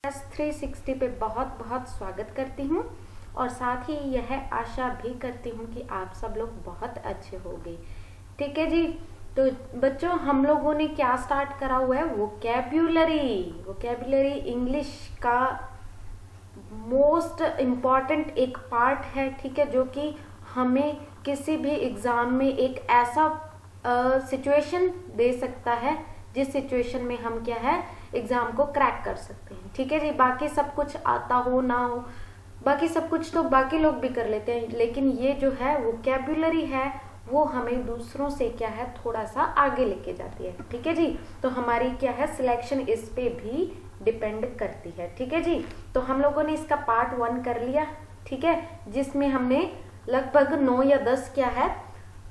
360 पे बहुत बहुत स्वागत करती हूँ और साथ ही यह आशा भी करती हूँ कि आप सब लोग बहुत अच्छे होंगे। ठीक है जी। तो बच्चों, हम लोगों ने क्या स्टार्ट करा हुआ है? वोकैबुलरी इंग्लिश का मोस्ट इम्पॉर्टेंट एक पार्ट है। ठीक है, जो कि हमें किसी भी एग्जाम में एक ऐसा सिचुएशन दे सकता है जिस सिचुएशन में हम क्या है एग्जाम को क्रैक कर सकते हैं। ठीक है जी। बाकी सब कुछ आता हो ना हो, बाकी सब कुछ तो बाकी लोग भी कर लेते हैं, लेकिन ये जो है वोकैबुलरी है वो हमें दूसरों से क्या है थोड़ा सा आगे लेके जाती है। ठीक है जी। तो हमारी क्या है सिलेक्शन इस पे भी डिपेंड करती है। ठीक है जी। तो हम लोगों ने इसका पार्ट 1 कर लिया। ठीक है, जिसमें हमने लगभग 9 या 10 क्या है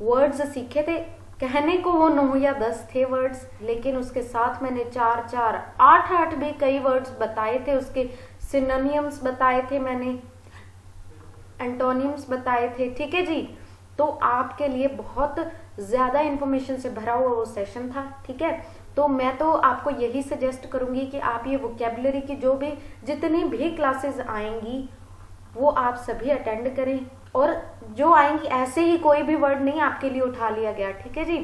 वर्ड्स सीखे थे। कहने को वो 9 या 10 थे वर्ड्स, लेकिन उसके साथ मैंने 4 8 भी कई वर्ड्स बताए थे। उसके सिनोनिम्स बताए थे मैंने, एंटोनिम्स बताए थे। ठीक है जी। तो आपके लिए बहुत ज्यादा इंफॉर्मेशन से भरा हुआ वो सेशन था। ठीक है, तो मैं तो आपको यही सजेस्ट करूंगी कि आप ये वोकैबुलरी की जो भी जितनी भी क्लासेस आएंगी वो आप सभी अटेंड करें, और जो आएंगी ऐसे ही कोई भी वर्ड नहीं आपके लिए उठा लिया गया। ठीक है जी।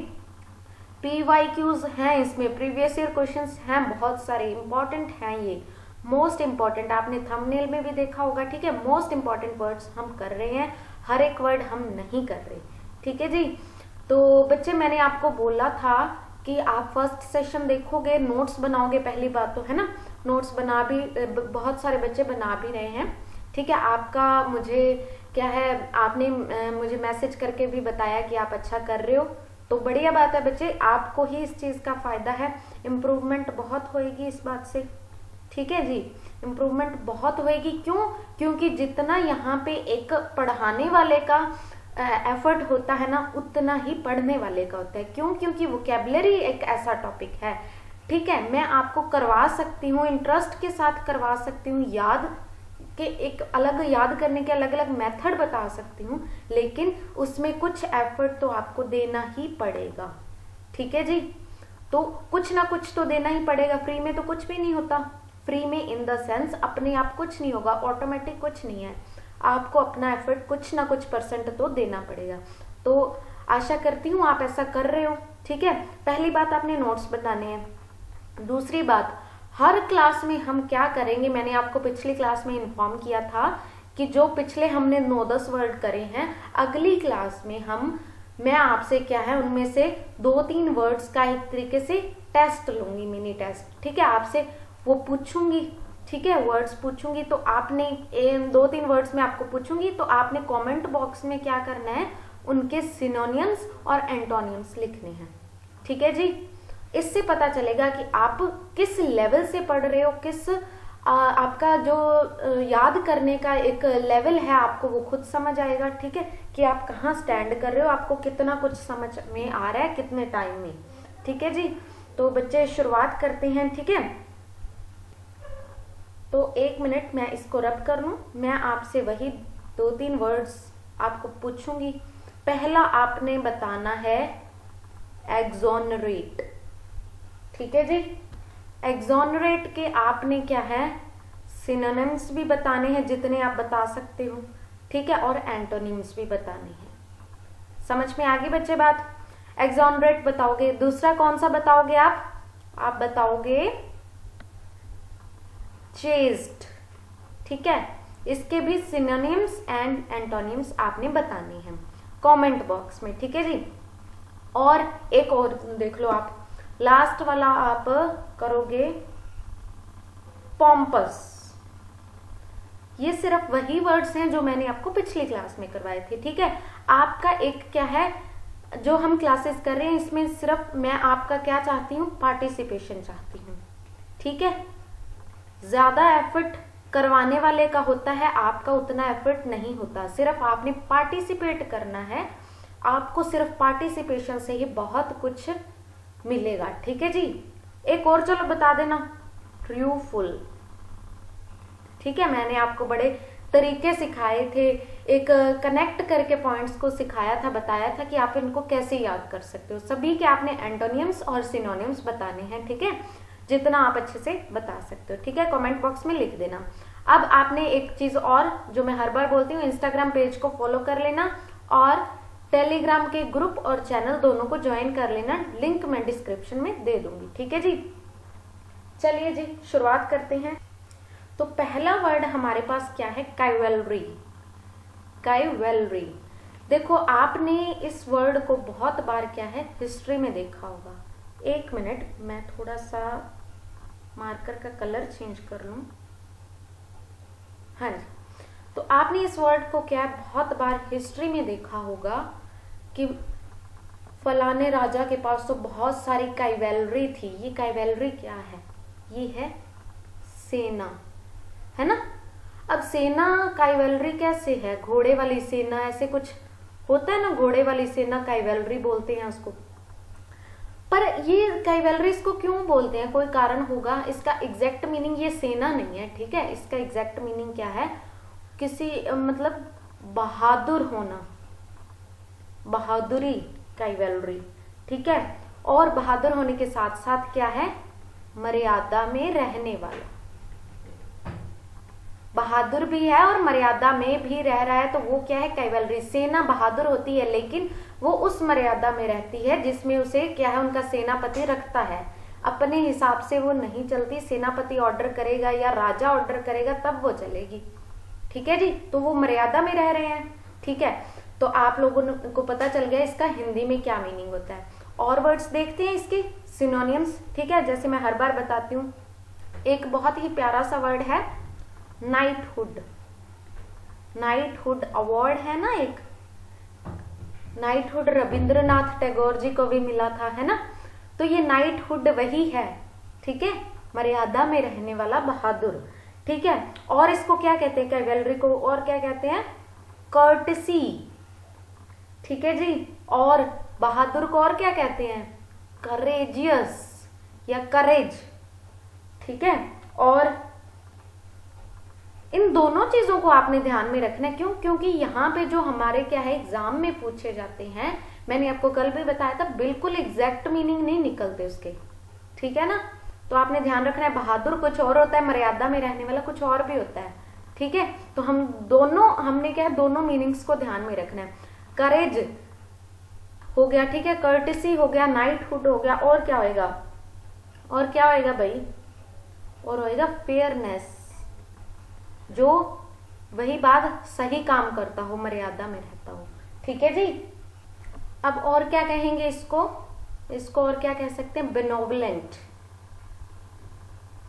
PYQs हैं, इसमें प्रीवियस ईयर क्वेश्चंस हैं, बहुत सारे इंपॉर्टेंट हैं, ये मोस्ट इंपॉर्टेंट आपने थंबनेल में भी देखा होगा। ठीक है, मोस्ट इंपॉर्टेंट वर्ड्स हम कर रहे हैं, हर एक वर्ड हम नहीं कर रहे। ठीक है जी। तो बच्चे, मैंने आपको बोला था कि आप फर्स्ट सेशन देखोगे, नोट्स बनाओगे। पहली बात तो है ना, नोट्स बना भी बहुत सारे बच्चे बना भी रहे हैं। ठीक है, आपका मुझे क्या है आपने मुझे मैसेज करके भी बताया कि आप अच्छा कर रहे हो, तो बढ़िया बात है बच्चे, आपको ही इस चीज का फायदा है। इम्प्रूवमेंट बहुत होएगी इस बात से। ठीक है जी, इम्प्रूवमेंट बहुत होएगी। क्यों? क्योंकि जितना यहाँ पे एक पढ़ाने वाले का एफर्ट होता है ना, उतना ही पढ़ने वाले का होता है। क्यों? क्योंकि वोकैबुलरी एक ऐसा टॉपिक है। ठीक है, मैं आपको करवा सकती हूँ, इंटरेस्ट के साथ करवा सकती हूँ, याद के एक अलग याद करने के अलग अलग मेथड बता सकती हूँ, लेकिन उसमें कुछ एफर्ट तो आपको देना ही पड़ेगा। ठीक है जी। तो कुछ ना कुछ तो देना ही पड़ेगा, फ्री में तो कुछ भी नहीं होता। फ्री में इन द सेंस अपने आप कुछ नहीं होगा, ऑटोमेटिक कुछ नहीं है, आपको अपना एफर्ट कुछ ना कुछ % तो देना पड़ेगा। तो आशा करती हूँ आप ऐसा कर रहे हो। ठीक है, पहली बात आपने नोट्स बनाने हैं। दूसरी बात, हर क्लास में हम क्या करेंगे, मैंने आपको पिछली क्लास में इन्फॉर्म किया था कि जो पिछले हमने 9-10 वर्ड करे हैं, अगली क्लास में मैं आपसे क्या है उनमें से 2-3 वर्ड्स का एक तरीके से टेस्ट लूंगी, मिनी टेस्ट। ठीक है, आपसे वो पूछूंगी। ठीक है, वर्ड्स पूछूंगी, तो आपने 2-3 वर्ड्स में आपको पूछूंगी, तो आपने कमेंट बॉक्स में क्या करना है, उनके सिनोनिम्स और एंटोनिम्स लिखने हैं। ठीक है जी। इससे पता चलेगा कि आप किस लेवल से पढ़ रहे हो, किस आपका जो याद करने का एक लेवल है, आपको वो खुद समझ आएगा। ठीक है, कि आप कहाँ स्टैंड कर रहे हो, आपको कितना कुछ समझ में आ रहा है, कितने टाइम में। ठीक है जी। तो बच्चे शुरुआत करते हैं। ठीक है, तो 1 मिनट मैं इसको रब कर लूं। मैं आपसे वही 2-3 वर्ड्स आपको पूछूंगी। पहला आपने बताना है एक्सोनरेट। ठीक है जी। एक्सोनरेट के आपने क्या है सिनोनिम्स भी बताने हैं जितने आप बता सकते हो। ठीक है, और एंटोनिम्स भी बताने हैं। समझ में आ गई बच्चे बात? एक्सोनरेट बताओगे। दूसरा कौन सा बताओगे आप बताओगे चेस्ड। ठीक है, इसके भी सिनोनिम्स एंड एंटोनिम्स आपने बताने हैं कमेंट बॉक्स में। ठीक है जी। और एक और देख लो, आप लास्ट वाला आप करोगे पॉम्पस। ये सिर्फ वही वर्ड्स हैं जो मैंने आपको पिछली क्लास में करवाए थे। ठीक है, आपका एक क्या है जो हम क्लासेस कर रहे हैं, इसमें सिर्फ मैं आपका क्या चाहती हूँ, पार्टिसिपेशन चाहती हूँ। ठीक है, ज्यादा एफर्ट करवाने वाले का होता है, आपका उतना एफर्ट नहीं होता। सिर्फ आपने पार्टिसिपेट करना है, आपको सिर्फ पार्टिसिपेशन से ही बहुत कुछ मिलेगा। ठीक है जी। एक और चलो बता देना, ट्रूफुल। ठीक है, मैंने आपको बड़े तरीके सिखाए थे, एक कनेक्ट करके पॉइंट्स को सिखाया था, बताया था कि आप इनको कैसे याद कर सकते हो। सभी के आपने एंटोनिम्स और सिनोनिम्स बताने हैं। ठीक है, जितना आप अच्छे से बता सकते हो, ठीक है, कमेंट बॉक्स में लिख देना। अब आपने एक चीज और जो मैं हर बार बोलती हूँ, इंस्टाग्राम पेज को फॉलो कर लेना और टेलीग्राम के ग्रुप और चैनल दोनों को ज्वाइन कर लेना, लिंक मैं डिस्क्रिप्शन में दे दूंगी, ठीक है जी। चलिए जी शुरुआत करते हैं। तो पहला वर्ड हमारे पास क्या है, काइवेलरी। काइवेलरी, देखो आपने इस वर्ड को बहुत बार क्या है हिस्ट्री में देखा होगा। एक मिनट, मैं थोड़ा सा मार्कर का कलर चेंज कर लूं। हाँ जी, तो आपने इस वर्ड को क्या बहुत बार हिस्ट्री में देखा होगा कि फलाने राजा के पास तो बहुत सारी काइवेलरी थी। ये काइवेलरी क्या है, ये है सेना, है ना। अब सेना काइवेलरी कैसे है, घोड़े वाली सेना, ऐसे कुछ होता है ना, घोड़े वाली सेना काइवेलरी बोलते हैं उसको। पर ये काइवेलरी इसको क्यों बोलते हैं, कोई कारण होगा। इसका एग्जैक्ट मीनिंग ये सेना नहीं है, ठीक है। इसका एग्जैक्ट मीनिंग क्या है, किसी मतलब बहादुर होना, बहादुरी, काइवेलरी, ठीक है। और बहादुर होने के साथ साथ क्या है, मर्यादा में रहने वाला, बहादुर भी है और मर्यादा में भी रह रहा है, तो वो क्या है, काइवेलरी। सेना बहादुर होती है लेकिन वो उस मर्यादा में रहती है जिसमें उसे क्या है, उनका सेनापति रखता है। अपने हिसाब से वो नहीं चलती, सेनापति ऑर्डर करेगा या राजा ऑर्डर करेगा तब वो चलेगी, ठीक है जी। तो वो मर्यादा में रह रहे हैं, ठीक है। तो आप लोगों को पता चल गया इसका हिंदी में क्या मीनिंग होता है। और वर्ड्स देखते हैं इसके सिनोनियम्स, ठीक है। जैसे मैं हर बार बताती हूँ, एक बहुत ही प्यारा सा वर्ड है नाइटहुड। नाइटहुड अवार्ड है ना एक, नाइटहुड रविंद्रनाथ टैगोर जी को भी मिला था, है ना। तो ये नाइटहुड वही है, ठीक है, मर्यादा में रहने वाला बहादुर, ठीक है। और इसको क्या कहते हैं, काइवेलरी को और क्या कहते हैं, कर्टसी, ठीक है जी। और बहादुर को और क्या कहते हैं, करेजियस या करेज, ठीक है। और इन दोनों चीजों को आपने ध्यान में रखना है, क्यों, क्योंकि यहाँ पे जो हमारे क्या है एग्जाम में पूछे जाते हैं, मैंने आपको कल भी बताया था, बिल्कुल एग्जैक्ट मीनिंग नहीं निकलते उसके, ठीक है ना। तो आपने ध्यान रखना है, बहादुर कुछ और होता है, मर्यादा में रहने वाला कुछ और भी होता है, ठीक है। तो हमने क्या है, दोनों मीनिंग्स को ध्यान में रखना है। करेज हो गया, ठीक है, कर्टिसी हो गया, नाइटहुड हो गया, और क्या होएगा, और क्या होएगा भाई, और होएगा फेयरनेस, जो वही बात सही काम करता हो, मर्यादा में रहता हो, ठीक है जी। अब और क्या कहेंगे इसको, इसको और क्या कह सकते हैं, बेनोवलेंट।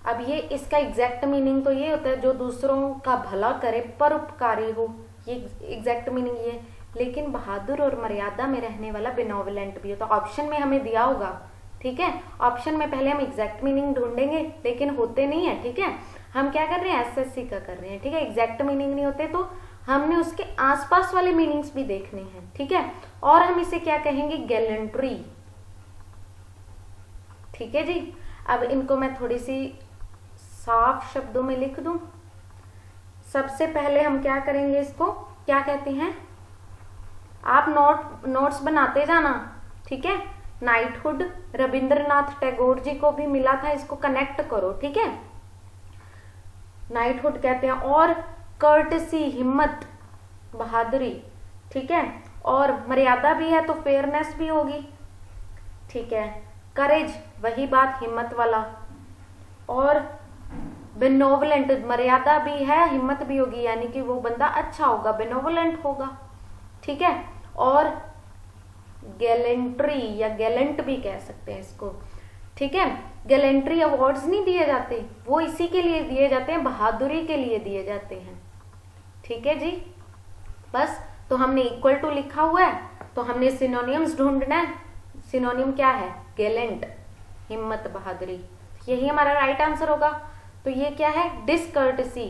अब ये इसका एग्जैक्ट मीनिंग तो ये होता है जो दूसरों का भला करे, परोपकारी हो, ये एग्जैक्ट मीनिंग ये। लेकिन बहादुर और मर्यादा में रहने वाला बेनोवलेंट भी हो, तो ऑप्शन में हमें दिया होगा, ठीक है। ऑप्शन में पहले हम एग्जैक्ट मीनिंग ढूंढेंगे लेकिन होते नहीं है, ठीक है। हम क्या कर रहे हैं, एसएससी का कर रहे हैं, ठीक है। एग्जैक्ट मीनिंग नहीं होते तो हमने उसके आसपास वाले मीनिंग्स भी देखने हैं, ठीक है। और हम इसे क्या कहेंगे, गैलेंट्री, ठीक है जी। अब इनको मैं थोड़ी सी साफ शब्दों में लिख दूं। सबसे पहले हम क्या करेंगे, इसको क्या कहते हैं, आप नोट्स बनाते जाना, ठीक है। नाइटहुड रविंद्रनाथ टैगोर जी को भी मिला था, इसको कनेक्ट करो, ठीक है। नाइटहुड कहते हैं, और कर्टसी हिम्मत, बहादुरी, ठीक है। और मर्यादा भी है तो फेयरनेस भी होगी, ठीक है। करेज वही बात, हिम्मत वाला। और बेनोवलेंट, मर्यादा भी है, हिम्मत भी होगी, यानी कि वो बंदा अच्छा होगा, बेनोवलेंट होगा, ठीक है। और गैलेंट्री या गैलेंट भी कह सकते हैं इसको, ठीक है। गैलेंट्री अवार्ड्स नहीं दिए जाते, वो इसी के लिए दिए जाते हैं, बहादुरी के लिए दिए जाते हैं, ठीक है जी। बस, तो हमने इक्वल टू लिखा हुआ है, तो हमने सिनोनियम्स ढूंढना है। सिनोनियम क्या है, गैलेंट, हिम्मत, बहादुरी, यही हमारा राइट आंसर होगा। तो ये क्या है, डिसकर्टसी,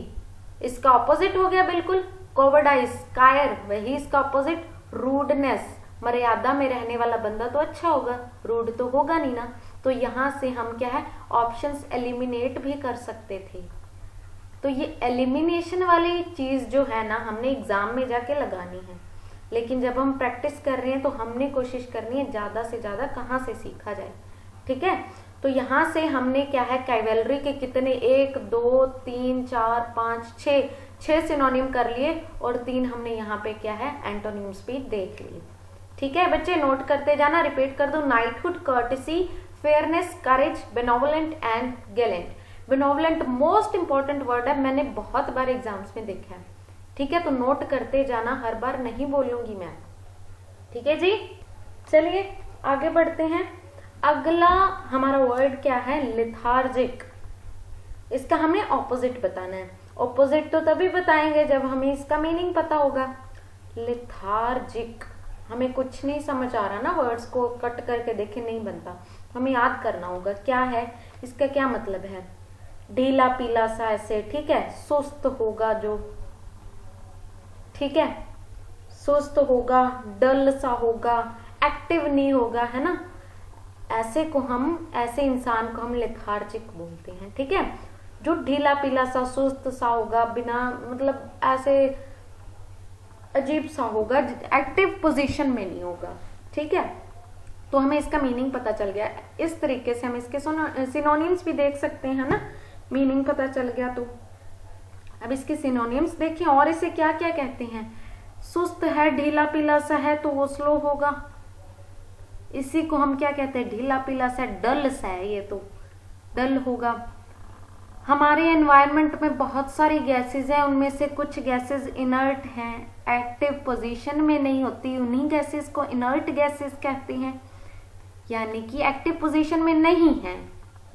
इसका ऑपोजिट हो गया बिल्कुल, कोवर्डाइस, कायर, वही इसका ऑपोजिट, रूडनेस, मर्यादा में रहने वाला बंदा तो अच्छा होगा, रूड तो होगा नहीं ना। तो यहां से हम क्या है, ऑप्शंस एलिमिनेट भी कर सकते थे। तो ये एलिमिनेशन वाली चीज जो है ना, हमने एग्जाम में जाके लगानी है, लेकिन जब हम प्रैक्टिस कर रहे हैं तो हमने कोशिश करनी है ज्यादा से ज्यादा कहाँ से सीखा जाए, ठीक है। तो यहाँ से हमने क्या है कैवेलरी के कितने 1 2 3 4 5 6 सिनोनिम कर लिए और 3 हमने यहाँ पे क्या है एंटोनिम्स भी देख लिए। ठीक है बच्चे, नोट करते जाना, रिपीट कर दो। Knighthood, courtesy, fairness, courage, benevolent and Gallant. Benevolent most important word है, मैंने बहुत बार एग्जाम्स में देखा है। ठीक है, तो नोट करते जाना, हर बार नहीं बोलूंगी मैं। ठीक है जी, चलिए आगे बढ़ते हैं। अगला हमारा वर्ड क्या है, लिथार्जिक। इसका हमें ऑपोजिट बताना है। ऑपोजिट तो तभी बताएंगे जब हमें इसका मीनिंग पता होगा। लिथार्जिक, हमें कुछ नहीं समझ आ रहा ना, वर्ड्स को कट करके देखे नहीं बनता, हमें याद करना होगा क्या है, इसका क्या मतलब है। ढीला पीला सा ऐसे, ठीक है, सुस्त होगा जो, ठीक है, सुस्त होगा, डल सा होगा, एक्टिव नहीं होगा, है ना, ऐसे को हम, ऐसे इंसान को हम लेथार्जिक बोलते हैं। ठीक है, जो ढीला पीला सा सुस्त सा होगा, बिना मतलब ऐसे अजीब सा होगा, एक्टिव पोजीशन में नहीं होगा। ठीक है, तो हमें इसका मीनिंग पता चल गया। इस तरीके से हम इसके सिनोनिम्स भी देख सकते हैं ना, मीनिंग पता चल गया। तो अब इसके सिनोनिम्स देखें, और इसे क्या क्या कहते हैं। सुस्त है, ढीला पीला सा है तो वो स्लो होगा, इसी को हम क्या कहते हैं, ढीला पीला सा, डल सा है, ये तो डल होगा। हमारे एनवायरनमेंट में बहुत सारी गैसेस हैं, उनमें से कुछ गैसेस इनर्ट हैं, एक्टिव पोजीशन में नहीं होती, उन्हीं गैसेस को इनर्ट गैसेस कहते हैं, यानी कि एक्टिव पोजीशन में नहीं है,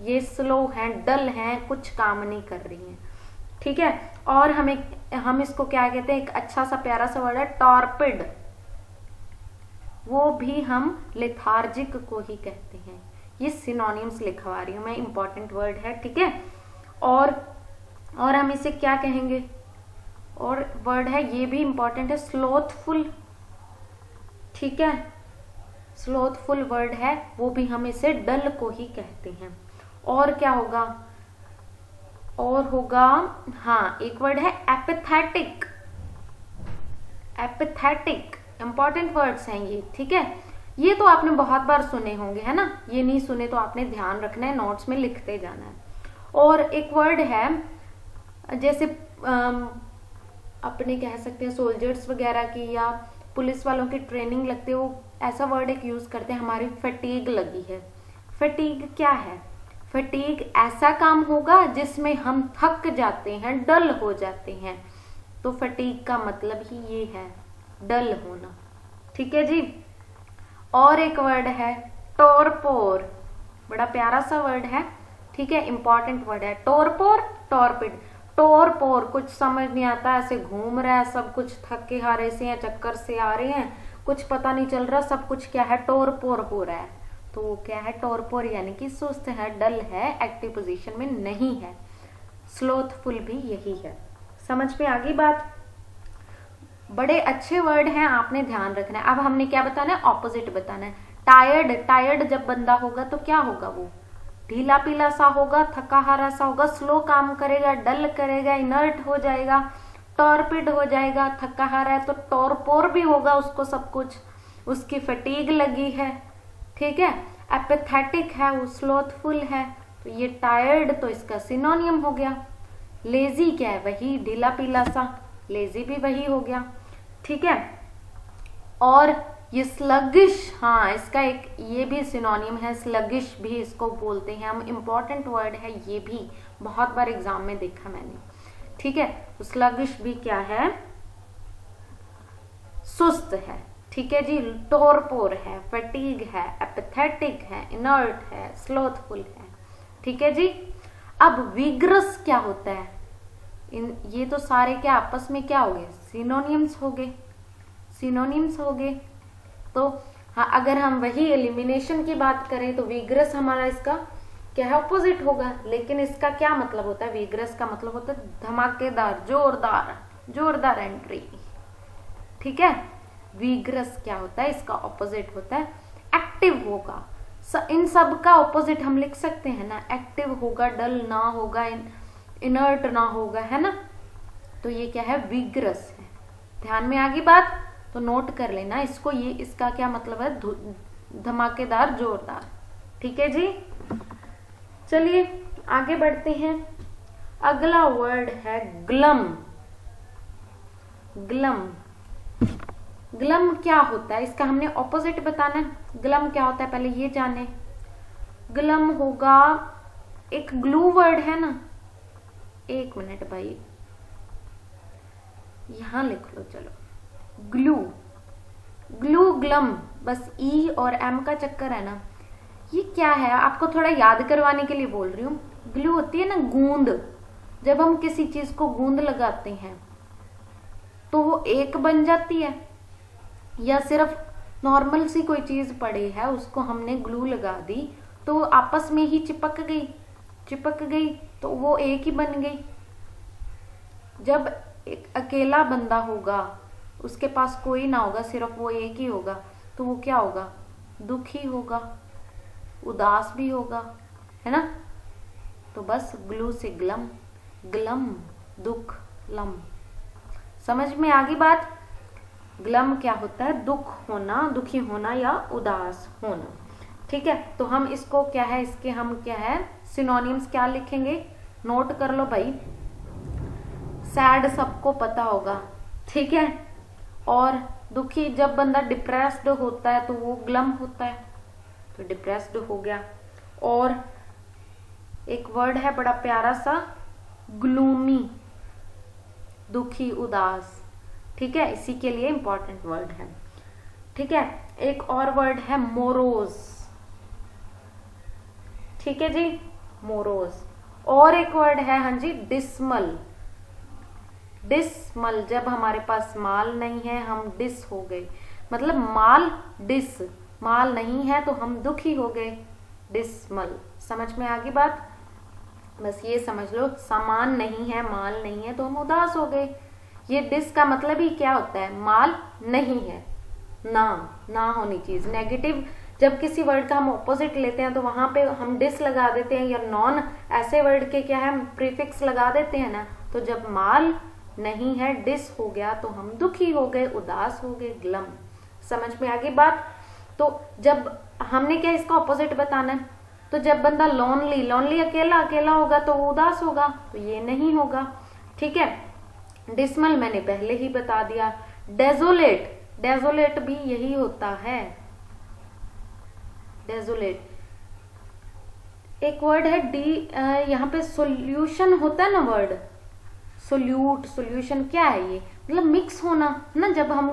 ये स्लो हैं, डल हैं, कुछ काम नहीं कर रही हैं। ठीक है, और हम इसको क्या कहते हैं, एक अच्छा सा प्यारा सा वर्ड है टॉर्पिड, वो भी हम लेथार्जिक को ही कहते हैं। ये सिनोनिम्स लिखवा रही हूं मैं, इंपॉर्टेंट वर्ड है। ठीक है, और हम इसे क्या कहेंगे, और वर्ड है ये भी इंपॉर्टेंट है, स्लोथफुल। ठीक है, स्लोथफुल वर्ड है, वो भी हम इसे डल को ही कहते हैं। और क्या होगा, और होगा, हाँ एक वर्ड है एपिथेटिक। एपिथेटिक इंपॉर्टेंट वर्ड्स हैं ये। ठीक है, ये तो आपने बहुत बार सुने होंगे, है ना, ये नहीं सुने तो आपने ध्यान रखना है, नोट्स में लिखते जाना है। और एक वर्ड है, जैसे अपने कह सकते हैं सोल्जर्स वगैरह की या पुलिस वालों की ट्रेनिंग लगती है, वो ऐसा वर्ड एक यूज करते हैं, हमारी फटीग लगी है। फटीग क्या है, फटीग ऐसा काम होगा जिसमें हम थक जाते हैं, डल हो जाते हैं, तो फटीग का मतलब ही ये है, डल होना। ठीक है जी, और एक वर्ड है टोरपोर, बड़ा प्यारा सा वर्ड है। ठीक है, इंपॉर्टेंट वर्ड है टोरपोर, टॉर्पिड। टोरपोर कुछ समझ नहीं आता, ऐसे घूम रहा है सब कुछ, थके हारे से हैं, चक्कर से आ रहे हैं, कुछ पता नहीं चल रहा, सब कुछ क्या है, टोरपोर हो रहा है, तो वो क्या है, टोरपोर, यानी कि सुस्त है, डल है, एक्टिव पोजीशन में नहीं है। स्लोथफुल भी यही है। समझ में आ गई बात। बड़े अच्छे वर्ड हैं, आपने ध्यान रखना है। अब हमने क्या बताना है, ऑपोजिट बताना है। टायर्ड, टायर्ड जब बंदा होगा तो क्या होगा, वो ढीला पीला सा होगा, थका हारा सा होगा, स्लो काम करेगा, डल करेगा, इनर्ट हो जाएगा, टॉर्पिड हो जाएगा। थका हारा है तो टॉरपोर भी होगा उसको सब कुछ, उसकी फटीग लगी है। ठीक है, एपिथेटिक है, वो स्लोथफुल है, तो ये टायर्ड तो इसका सिनोनियम हो गया। लेजी क्या है, वही ढीला पीला सा, लेजी भी वही हो गया। ठीक है, और ये स्लगिश, हाँ इसका एक ये भी सिनोनियम है, स्लगिश भी इसको बोलते हैं हम, इम्पॉर्टेंट वर्ड है ये भी, बहुत बार एग्जाम में देखा मैंने। ठीक है, तो स्लगिश भी क्या है, सुस्त है। ठीक है जी, टोरपोर है, फटीग है, एपिथेटिक है, इनर्ट है, स्लोथफुल है। ठीक है जी, अब विग्रस क्या होता है, ये तो सारे क्या आपस में क्या हो गए, सिनोनिम्स हो गए, सिनोनिम्स हो गए। तो हाँ, अगर हम वही एलिमिनेशन की बात करें तो विग्रस हमारा इसका क्या है, ऑपोजिट होगा। लेकिन इसका क्या मतलब होता है, विग्रस का मतलब होता है धमाकेदार, जोरदार, जोरदार एंट्री। ठीक है, विग्रस क्या होता है, इसका ऑपोजिट होता है एक्टिव होगा। इन सब का ऑपोजिट हम लिख सकते हैं ना, एक्टिव होगा, डल ना होगा, इनर्ट ना होगा, है ना, तो ये क्या है, विग्रस है। ध्यान में आ गई बात, तो नोट कर लेना इसको, ये इसका क्या मतलब है, धमाकेदार, जोरदार। ठीक है जी, चलिए आगे बढ़ते हैं। अगला वर्ड है ग्लम। ग्लम, ग्लम क्या होता है, इसका हमने ऑपोजिट बताना है। ग्लम क्या होता है पहले ये जाने। ग्लम होगा, एक ग्लू वर्ड है ना, एक मिनट भाई यहां लिख लो, चलो ग्लू, ग्लू ग्लम, बस ई और एम का चक्कर है ना। ये क्या है आपको थोड़ा याद करवाने के लिए बोल रही हूँ। ग्लू होती है ना गूंद, जब हम किसी चीज को गूंद लगाते हैं तो वो एक बन जाती है, या सिर्फ नॉर्मल सी कोई चीज पड़ी है उसको हमने ग्लू लगा दी तो आपस में ही चिपक गई तो वो एक ही बन गई। जब एक अकेला बंदा होगा, उसके पास कोई ना होगा, सिर्फ वो एक ही होगा, तो वो क्या होगा, दुखी होगा, उदास भी होगा, है ना। तो बस ग्लू से ग्लम, ग्लम दुख, लम। समझ में आ गई बात। ग्लम क्या होता है, दुख होना, दुखी होना या उदास होना। ठीक है, तो हम इसको क्या है, इसके हम क्या है सिनोनिम्स क्या लिखेंगे, नोट कर लो भाई। सैड सबको पता होगा, ठीक है। और दुखी, जब बंदा डिप्रेस्ड होता है तो वो ग्लम होता है, तो डिप्रेस्ड हो गया। और एक वर्ड है बड़ा प्यारा सा, ग्लूमी, दुखी उदास। ठीक है, इसी के लिए इंपॉर्टेंट वर्ड है। ठीक है, एक और वर्ड है मोरोज। ठीक है जी, मोरोज। और एक वर्ड है, हाँ जी, डिसमल। डिसमल, जब हमारे पास माल नहीं है हम डिस हो गए, मतलब माल डिस, माल नहीं है तो हम दुखी हो गए, डिसमल। समझ में आ गई बात। बस ये समझ लो, सामान नहीं है, माल नहीं है तो हम उदास हो गए। ये डिस का मतलब ही क्या होता है, माल नहीं है, ना होनी चीज, नेगेटिव। जब किसी वर्ड का हम ऑपोजिट लेते हैं तो वहां पे हम डिस लगा देते हैं, या नॉन ऐसे वर्ड के क्या है प्रीफिक्स लगा देते हैं ना। तो जब माल नहीं है, डिस हो गया, तो हम दुखी हो गए, उदास हो गए, ग्लम। समझ में आ गई बात। तो जब हमने क्या इसका ऑपोजिट बताना है, तो जब बंदा लोनली अकेला होगा तो वो उदास होगा, तो ये नहीं होगा। ठीक है, डिसमल मैंने पहले ही बता दिया। डेजोलेट भी यही होता है, डेजोलेट। एक वर्ड है यहाँ पे सोल्यूशन होता है ना वर्ड, सोल्यूशन क्या है ये, मतलब मिक्स होना है ना। जब हम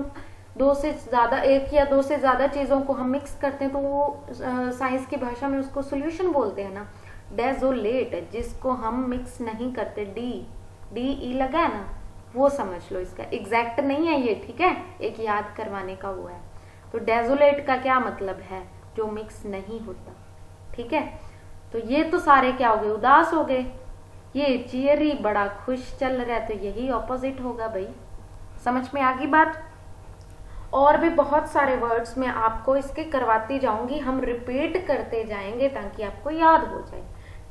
एक या दो से ज्यादा चीजों को हम मिक्स करते हैं तो वो साइंस की भाषा में उसको सोल्यूशन बोलते हैं ना। डेजोलेट, जिसको हम मिक्स नहीं करते, डी ई लगा है ना, वो समझ लो। इसका एग्जैक्ट नहीं है ये, ठीक है, एक याद करवाने का वो है। तो डेजोलेट का क्या मतलब है, जो मिक्स नहीं होता। ठीक है, तो ये तो सारे क्या हो गए, उदास हो गए। ये चीयरी, बड़ा खुश चल रहा है, तो यही ऑपोजिट होगा भाई। समझ में आ गई बात। और भी बहुत सारे वर्ड्स में आपको इसके करवाती जाऊंगी, हम रिपीट करते जाएंगे ताकि आपको याद हो जाए।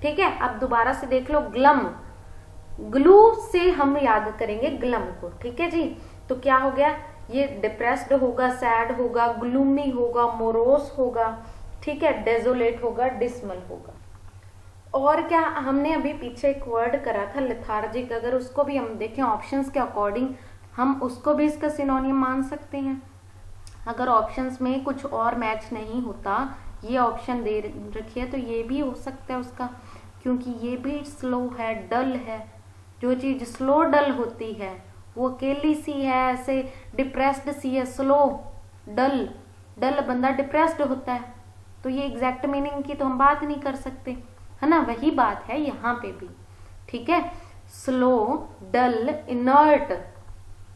ठीक है, अब दोबारा से देख लो, ग्लम, ग्लू से हम याद करेंगे ग्लम को। ठीक है जी, तो क्या हो गया, ये डिप्रेस्ड होगा, सैड होगा, ग्लूमी होगा, मोरोस होगा, ठीक है, डेजोलेट होगा, डिसमल होगा। और क्या हमने अभी पीछे एक वर्ड करा था लेथार्जिक, अगर उसको भी हम देखें ऑप्शंस के अकॉर्डिंग, हम उसको भी इसका सिनोनिम मान सकते हैं। अगर ऑप्शंस में कुछ और मैच नहीं होता, ये ऑप्शन दे रखी है तो ये भी हो सकता है उसका, क्योंकि ये भी स्लो है, डल है। जो चीज स्लो डल होती है वो अकेली सी है, ऐसे डिप्रेस्ड सी है, स्लो डल बंदा डिप्रेस्ड होता है, तो ये एग्जैक्ट मीनिंग की तो हम बात नहीं कर सकते, है ना। वही बात है यहाँ पे भी। ठीक है, स्लो, डल, इनर्ट,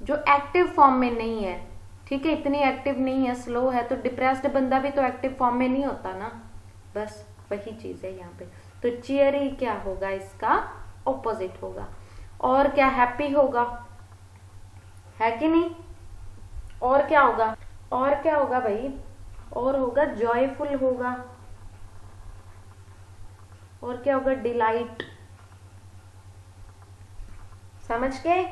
जो एक्टिव फॉर्म में नहीं है। ठीक है, इतनी एक्टिव नहीं है, स्लो है, तो डिप्रेस्ड बंदा भी तो एक्टिव फॉर्म में नहीं होता ना। बस वही चीज है यहाँ पे। तो चीयरी क्या होगा, इसका ऑपोजिट होगा। और क्या, हैप्पी होगा, है कि नहीं। और क्या होगा भाई, और होगा जॉयफुल होगा, और क्या होगा, डिलाइट। समझ गए,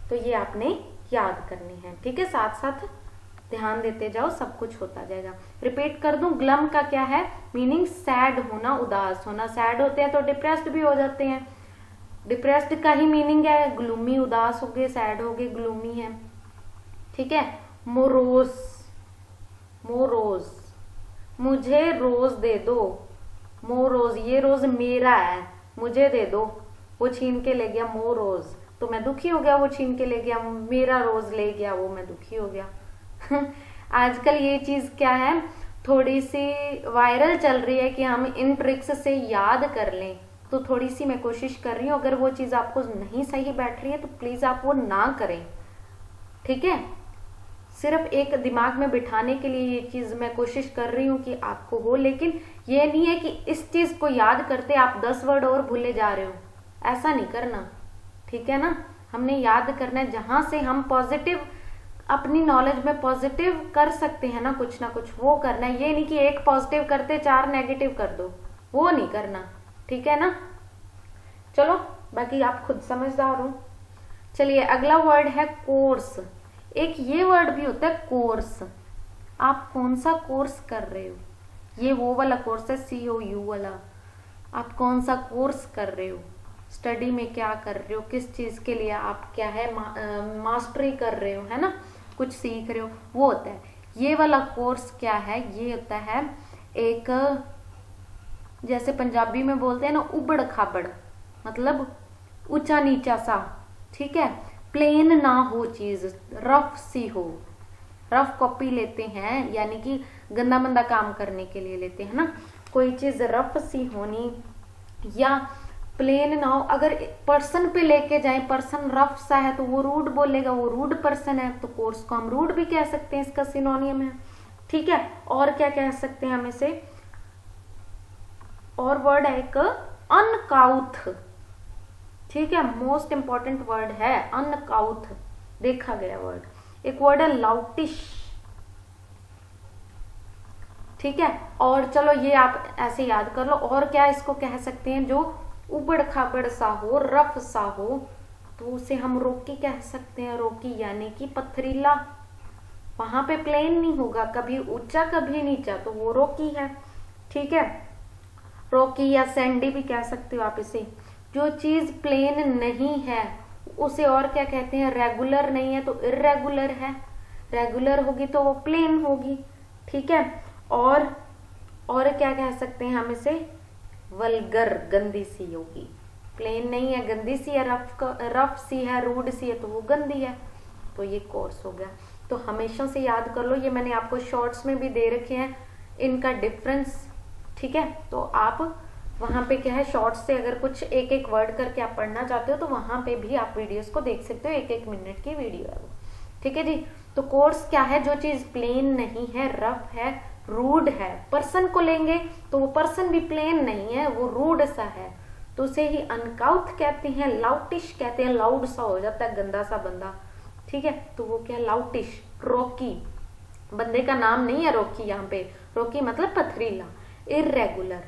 तो ये आपने याद करनी है। ठीक है, साथ साथ ध्यान देते जाओ, सब कुछ होता जाएगा। रिपीट कर दूं, ग्लम का क्या है मीनिंग? सैड होना, उदास होना। सैड होते हैं तो डिप्रेस्ड भी हो जाते हैं। डिप्रेस्ड का ही मीनिंग है ग्लूमी, उदास हो गए, सैड हो गए, ग्लूमी है। ठीक है। मोरोज, मोरोज, मुझे रोज दे दो। मोरोज, ये रोज मेरा है, मुझे दे दो। वो छीन के ले गया, मोरोज, तो मैं दुखी हो गया। वो छीन के ले गया, मेरा रोज ले गया, वो मैं दुखी हो गया। आजकल ये चीज क्या है, थोड़ी सी वायरल चल रही है कि हम इन ट्रिक्स से याद कर लें, तो थोड़ी सी मैं कोशिश कर रही हूँ। अगर वो चीज आपको नहीं सही बैठ रही है तो प्लीज आप वो ना करें, ठीक है। सिर्फ एक दिमाग में बिठाने के लिए ये चीज मैं कोशिश कर रही हूँ कि आपको हो, लेकिन ये नहीं है कि इस चीज को याद करते आप 10 वर्ड और भूले जा रहे हो, ऐसा नहीं करना, ठीक है ना। हमने याद करना है जहां से हम पॉजिटिव अपनी नॉलेज में पॉजिटिव कर सकते हैं ना कुछ, वो करना है। ये नहीं कि एक पॉजिटिव करते 4 नेगेटिव कर दो, वो नहीं करना, ठीक है ना। चलो, बाकी आप खुद समझदार हो। चलिए, अगला वर्ड है कोर्स। एक ये वर्ड भी होता है कोर्स। आप कौन सा कोर्स कर रहे हो? ये वो वाला कोर्स है, COU वाला। आप कौन सा कोर्स कर रहे हो? स्टडी में क्या कर रहे हो? किस चीज के लिए आप क्या है मास्टरी कर रहे हो, है ना, कुछ सीख रहे हो, वो होता है। ये वाला कोर्स क्या है? ये होता है एक, जैसे पंजाबी में बोलते हैं ना, उबड़ खाबड़, मतलब ऊंचा नीचा सा, ठीक है। प्लेन ना हो चीज, रफ सी हो। रफ कॉपी लेते हैं, यानी कि गंदा मंदा काम करने के लिए लेते हैं ना। कोई चीज रफ सी होनी या प्लेन ना हो। अगर पर्सन पे लेके जाए, पर्सन रफ सा है तो वो रूड बोलेगा, वो रूड पर्सन है, तो कोर्स को हम रूड भी कह सकते हैं, इसका सिनोनियम है, ठीक है। और क्या कह सकते हैं हम इसे? और वर्ड है एक अनकाउथ, ठीक है, मोस्ट इंपॉर्टेंट वर्ड है अनकाउथ, देखा गया वर्ड। एक वर्ड है लाउटिश, ठीक है। और चलो ये आप ऐसे याद कर लो। और क्या इसको कह सकते हैं? जो उबड़ खाबड़ सा हो, रफ सा हो, तो उसे हम रोकी कह सकते हैं। रोकी यानी कि पथरीला, वहां पे प्लेन नहीं होगा, कभी ऊंचा कभी नीचा, तो वो रोकी है, ठीक है। रोकी या सैंडी भी कह सकते हो आप इसे। जो चीज प्लेन नहीं है उसे और क्या कहते हैं? रेगुलर नहीं है तो इर्रेगुलर है, रेगुलर होगी तो वो प्लेन होगी, ठीक है। और क्या कह सकते हैं हम इसे? वल्गर, गंदी सी होगी। प्लेन नहीं है, गंदी सी है, रफ सी है, रूड सी है, तो वो गंदी है, तो ये कोर्स हो गया। तो हमेशा से याद कर लो, ये मैंने आपको शॉर्ट्स में भी दे रखे हैं इनका डिफरेंस, ठीक है। तो आप वहां पे क्या है, शॉर्ट्स से अगर कुछ एक एक वर्ड करके आप पढ़ना चाहते हो तो वहां पे भी आप वीडियोस को देख सकते हो, 1-1 मिनट की वीडियो है वो, ठीक है जी। तो कोर्स क्या है? जो चीज प्लेन नहीं है, रफ है, रूड है। पर्सन को लेंगे तो वो पर्सन भी प्लेन नहीं है, वो रूड सा है, तो उसे ही अनकाउथ कहते हैं, लाउटिश कहते हैं। लाउड सा हो जाता है, गंदा सा बंदा, ठीक है, तो वो क्या? लाउटिश। रॉकी, बंदे का नाम नहीं है रॉकी, यहाँ पे रॉकी मतलब पथरीला। इर्रेगुलर,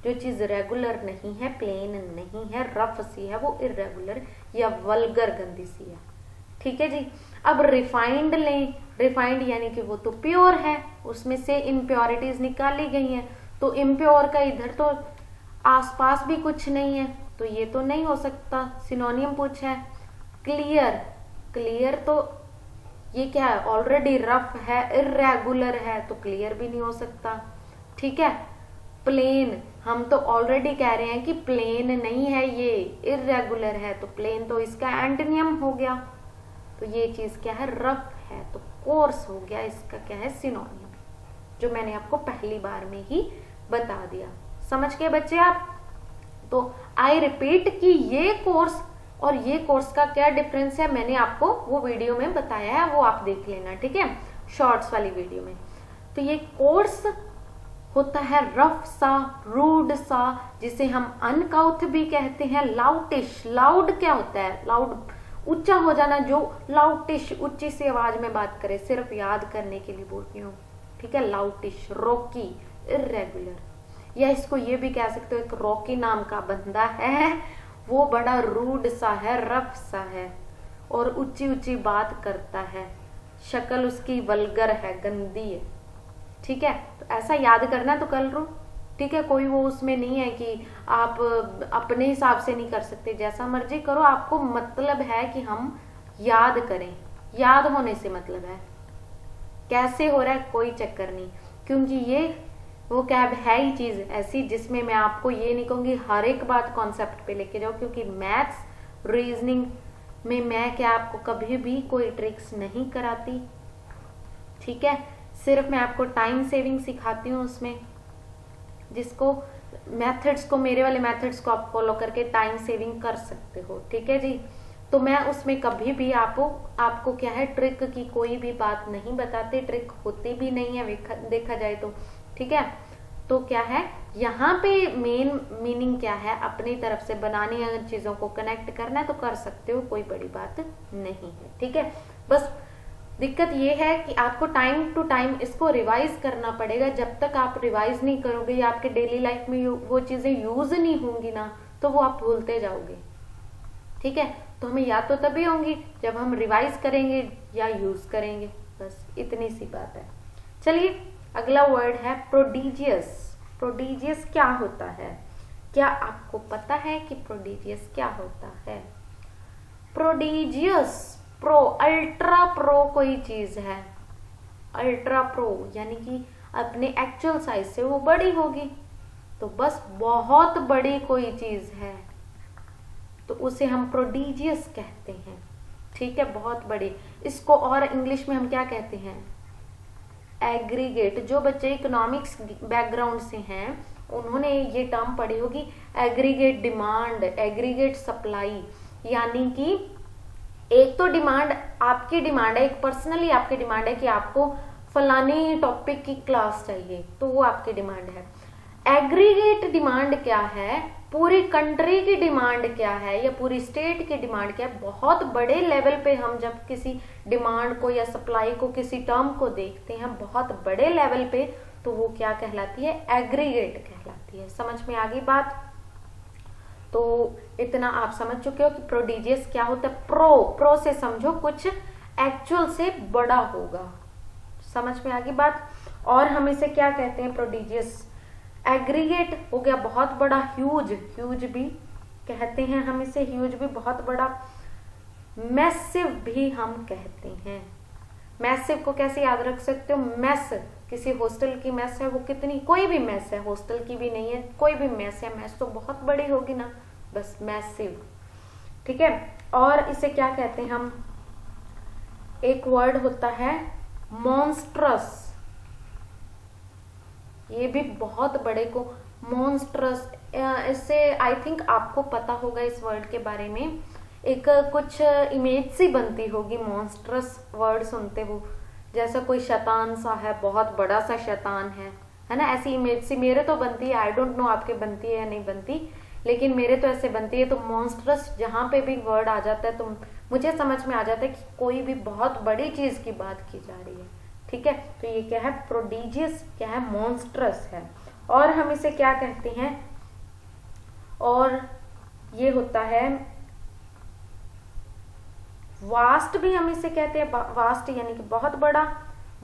जो चीज रेगुलर नहीं है, प्लेन नहीं है, रफ सी है, वो इर्रेगुलर या वल्गर, गंदी सी है, ठीक है जी। अब रिफाइंड लें। रिफाइंड यानी कि वो तो प्योर है, उसमें से इम्प्योरिटीज निकाली गई हैं, तो इम्प्योर का इधर तो आसपास भी कुछ नहीं है, तो ये तो नहीं हो सकता। सिनोनियम पूछा है। क्लियर, क्लियर तो ये क्या है? ऑलरेडी रफ है, इर्रेगुलर है, तो क्लियर भी नहीं हो सकता, ठीक है। प्लेन, हम तो ऑलरेडी कह रहे हैं कि प्लेन नहीं है, ये इर्रेगुलर है, तो प्लेन तो इसका एंटोनियम हो गया, तो ये चीज क्या है? रफ है, तो कोर्स हो गया इसका क्या है? सिनोनियम, जो मैंने आपको पहली बार में ही बता दिया। समझ गए बच्चे आप? तो आई रिपीट कि ये कोर्स और ये कोर्स का क्या डिफरेंस है, मैंने आपको वो वीडियो में बताया है, वो आप देख लेना, ठीक है, शॉर्ट्स वाली वीडियो में। तो ये कोर्स होता है रफ सा, रूड सा, जिसे हम अनकाउथ भी कहते हैं। लाउटिश, लाउड क्या होता है? लाउड, ऊंचा हो जाना, जो लाउटिश, ऊंची सी आवाज में बात करे, सिर्फ याद करने के लिए बोलती हूँ, ठीक है। लाउटिश, रॉकी, इर्रेगुलर, या इसको ये भी कह सकते हो, एक रॉकी नाम का बंदा है, वो बड़ा रूड सा है, रफ सा है और ऊंची ऊंची बात करता है, शक्ल उसकी वल्गर है, गंदी है, ठीक है। तो ऐसा याद करना है तो कर लो, ठीक है। कोई वो उसमें नहीं है कि आप अपने हिसाब से नहीं कर सकते, जैसा मर्जी करो। आपको मतलब है कि हम याद करें, याद होने से मतलब है। कैसे हो रहा है कोई चक्कर नहीं, क्योंकि ये वो कैब है ही चीज ऐसी जिसमें मैं आपको ये नहीं कहूंगी हर एक बात कॉन्सेप्ट पे लेके जाओ, क्योंकि मैथ्स रीजनिंग में मैं क्या आपको कभी भी कोई ट्रिक्स नहीं कराती, ठीक है। सिर्फ मैं आपको टाइम सेविंग सिखाती हूँ उसमें, जिसको मेथड्स को, मेरे वाले मेथड्स को आप फॉलो करके टाइम सेविंग कर सकते हो, ठीक है जी। तो मैं उसमें कभी भी आपको क्या है ट्रिक की कोई भी बात नहीं बताते, ट्रिक होती भी नहीं है देखा जाए तो, ठीक है। तो क्या है यहाँ पे मेन मीनिंग क्या है, अपनी तरफ से बनानी है, अगर चीजों को कनेक्ट करना है तो कर सकते हो, कोई बड़ी बात नहीं है, ठीक है। बस दिक्कत ये है कि आपको टाइम टू टाइम इसको रिवाइज करना पड़ेगा। जब तक आप रिवाइज नहीं करोगे या आपके डेली लाइफ में वो चीजें यूज नहीं होंगी ना, तो वो आप भूलते जाओगे, ठीक है। तो हमें याद तो तभी होंगी जब हम रिवाइज करेंगे या यूज करेंगे, बस इतनी सी बात है। चलिए अगला वर्ड है प्रोडिजियस। प्रोडिजियस क्या होता है? क्या आपको पता है कि प्रोडिजियस क्या होता है? प्रोडिजियस, प्रो, अल्ट्रा प्रो कोई चीज है, अल्ट्रा प्रो यानी कि अपने एक्चुअल साइज से वो बड़ी होगी, तो बस बहुत बड़ी कोई चीज है तो उसे हम प्रोडिजियस कहते हैं, ठीक है, बहुत बड़ी। इसको और इंग्लिश में हम क्या कहते हैं? एग्रीगेट। जो बच्चे इकोनॉमिक्स बैकग्राउंड से हैं उन्होंने ये टर्म पढ़ी होगी, एग्रीगेट डिमांड, एग्रीगेट सप्लाई। यानी कि एक तो डिमांड आपकी डिमांड है, एक पर्सनली आपकी डिमांड है कि आपको फलानी टॉपिक की क्लास चाहिए, तो वो आपकी डिमांड है। एग्रीगेट डिमांड क्या है? पूरी कंट्री की डिमांड क्या है या पूरी स्टेट की डिमांड क्या है? बहुत बड़े लेवल पे हम जब किसी डिमांड को या सप्लाई को, किसी टर्म को देखते हैं बहुत बड़े लेवल पे, तो वो क्या कहलाती है? एग्रीगेट कहलाती है। समझ में आ गई बात? तो इतना आप समझ चुके हो कि प्रोडिजियस क्या होता है। प्रो से समझो कुछ एक्चुअल से बड़ा होगा, समझ में आ गई बात। और हम इसे क्या कहते हैं? प्रोडिजियस। एग्रीगेट हो गया बहुत बड़ा, ह्यूज, ह्यूज भी कहते हैं हम इसे, ह्यूज भी बहुत बड़ा। मैसिव भी हम कहते हैं। मैसिव को कैसे याद रख सकते हो? मेस, किसी हॉस्टल की मेस है, वो कितनी, कोई भी मेस है, हॉस्टल की भी नहीं है, कोई भी मेस है, मेस तो बहुत बड़ी होगी ना, बस मैसिव, ठीक है। और इसे क्या कहते हैं हम? एक वर्ड होता है मॉन्स्ट्रस, ये भी बहुत बड़े को मॉन्स्ट्रस, इससे आई थिंक आपको पता होगा इस वर्ड के बारे में, एक कुछ इमेज सी बनती होगी मॉन्स्ट्रस वर्ड सुनते हो, जैसा कोई शैतान सा है, बहुत बड़ा सा शैतान है ना, ऐसी इमेज सी मेरे तो बनती है। आई डोंट नो आपके बनती है या नहीं बनती, लेकिन मेरे तो ऐसे बनती है। तो मॉन्स्ट्रस जहां पे भी वर्ड आ जाता है तो मुझे समझ में आ जाता है कि कोई भी बहुत बड़ी चीज की बात की जा रही है, ठीक है। तो ये क्या है? प्रोडिजियस क्या है? मॉन्स्ट्रस है। और हम इसे क्या कहते हैं? और ये होता है वास्ट भी हम इसे कहते हैं। वास्ट यानी कि बहुत बड़ा,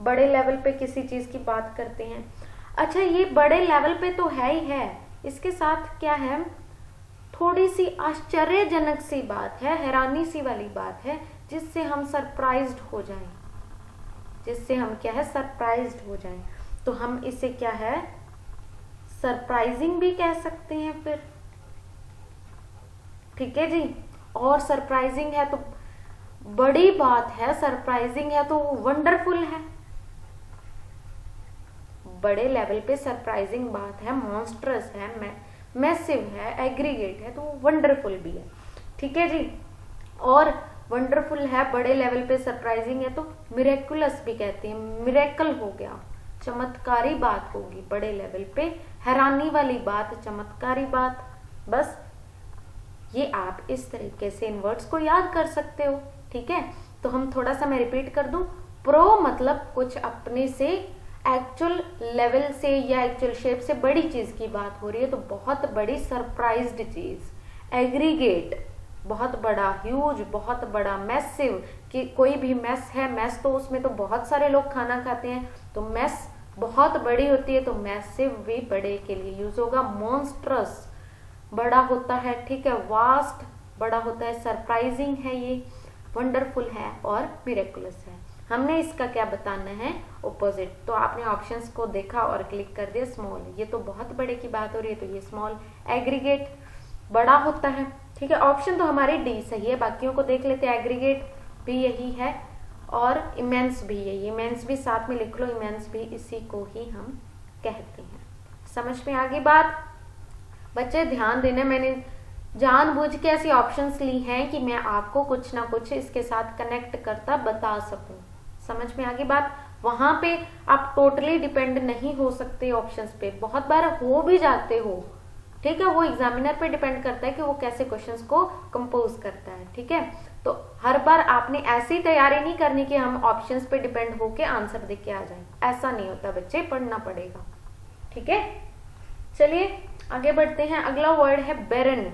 बड़े लेवल पे किसी चीज की बात करते हैं। अच्छा, ये बड़े लेवल पे तो है ही है, इसके साथ क्या है? थोड़ी सी आश्चर्यजनक सी बात है, हैरानी सी वाली बात है, जिससे हम सरप्राइज्ड हो जाएं, जिससे हम क्या है? सरप्राइज्ड हो जाएं। तो हम इसे क्या है? सरप्राइजिंग भी कह सकते हैं फिर, ठीक है जी। और सरप्राइजिंग है तो बड़ी बात है, सरप्राइजिंग है तो वंडरफुल है, बड़े लेवल पे सरप्राइजिंग बात है, मॉन्स्ट्रस है, मैसिव है, एग्रीगेट है, तो वंडरफुल भी है, ठीक है जी। और वंडरफुल है, बड़े लेवल पे सरप्राइजिंग है, तो मिरेकुलस भी कहते हैं, मिरेकल हो गया, चमत्कारी बात होगी, बड़े लेवल पे हैरानी वाली बात, चमत्कारी बात। बस ये आप इस तरीके से इन वर्ड्स को याद कर सकते हो, ठीक है। तो हम थोड़ा सा मैं रिपीट कर दूं। प्रो मतलब कुछ अपने से एक्चुअल लेवल से या एक्चुअल शेप से बड़ी चीज की बात हो रही है, तो बहुत बड़ी सरप्राइज्ड चीज। एग्रीगेट बहुत बड़ा, ह्यूज, बहुत बड़ा, मैसिव, कि कोई भी मेस है, मेस तो उसमें तो बहुत सारे लोग खाना खाते हैं, तो मेस बहुत बड़ी होती है, तो मैसिव भी बड़े के लिए यूज होगा। मॉन्स्ट्रस बड़ा होता है, ठीक है। वास्ट बड़ा होता है, सरप्राइजिंग है ये, वंडरफुल है और मिरेकुलस है। हमने इसका क्या बताना है, ऑपोजिट। तो आपने ऑप्शंस को देखा और क्लिक कर दिया स्मॉल, ये तो बहुत बड़े की बात हो रही है, तो ये स्मॉल। एग्रीगेट बड़ा होता है, ठीक है। ऑप्शन तो हमारी डी सही है, बाकियों को देख लेते हैं। एग्रीगेट भी यही है और इमेंस भी यही, इमेंस भी साथ में लिख लो, इमेंस भी इसी को ही हम कहते हैं। समझ में आ गई बात बच्चे? ध्यान देना, मैंने जानबूझ के ऐसी ऑप्शंस ली हैं कि मैं आपको कुछ ना कुछ इसके साथ कनेक्ट करता बता सकूं। समझ में आ गई बात? वहां पे आप टोटली डिपेंड नहीं हो सकते ऑप्शंस पे, बहुत बार हो भी जाते हो, ठीक है। वो एग्जामिनर पे डिपेंड करता है कि वो कैसे क्वेश्चंस को कंपोज करता है, ठीक है। तो हर बार आपने ऐसी तैयारी नहीं करनी कि हम ऑप्शंस पे डिपेंड होके आंसर दे के आ जाएं, ऐसा नहीं होता बच्चे, पढ़ना पड़ेगा, ठीक है। चलिए आगे बढ़ते हैं। अगला वर्ड है बैरन।